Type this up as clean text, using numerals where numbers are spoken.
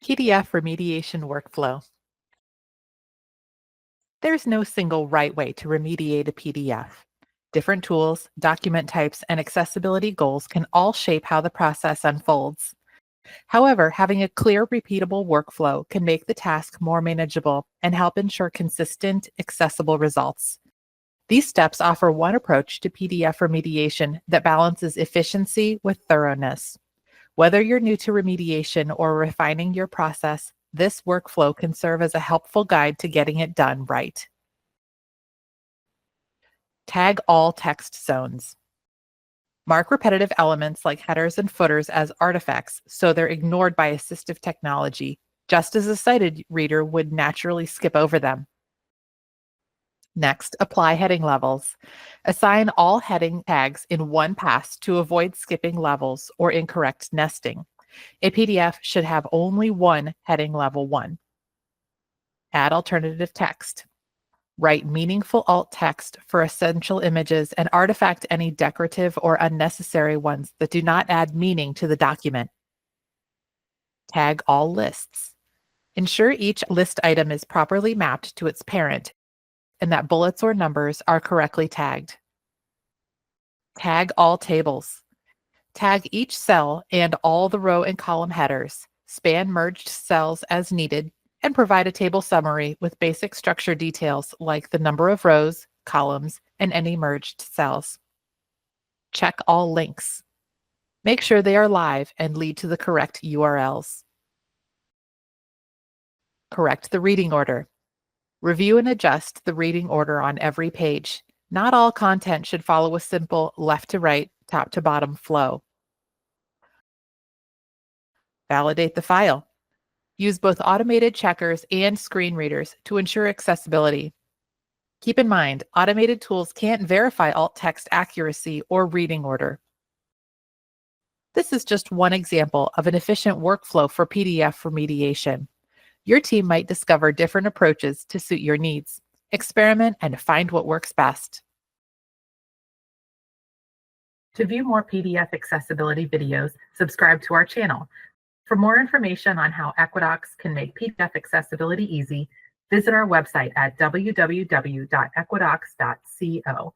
PDF remediation workflow. There's no single right way to remediate a PDF. Different tools, document types, and accessibility goals can all shape how the process unfolds. However, having a clear, repeatable workflow can make the task more manageable and help ensure consistent, accessible results. These steps offer one approach to PDF remediation that balances efficiency with thoroughness. Whether you're new to remediation or refining your process, this workflow can serve as a helpful guide to getting it done right. Tag all text zones. Mark repetitive elements like headers and footers as artifacts so they're ignored by assistive technology, just as a sighted reader would naturally skip over them. Next, apply heading levels. Assign all heading tags in one pass to avoid skipping levels or incorrect nesting. A PDF should have only one heading level 1. Add alternative text. Write meaningful alt text for essential images and artifact any decorative or unnecessary ones that do not add meaning to the document. Tag all lists. Ensure each list item is properly mapped to its parent and that bullets or numbers are correctly tagged. Tag all tables. Tag each cell and all the row and column headers, span merged cells as needed, and provide a table summary with basic structure details like the number of rows, columns, and any merged cells. Check all links. Make sure they are live and lead to the correct URLs. Correct the reading order. Review and adjust the reading order on every page. Not all content should follow a simple left to right, top to bottom flow. Validate the file. Use both automated checkers and screen readers to ensure accessibility. Keep in mind, automated tools can't verify alt text accuracy or reading order. This is just one example of an efficient workflow for PDF remediation. Your team might discover different approaches to suit your needs. Experiment and find what works best. To view more PDF accessibility videos, subscribe to our channel. For more information on how Equidox can make PDF accessibility easy, visit our website at www.equidox.co.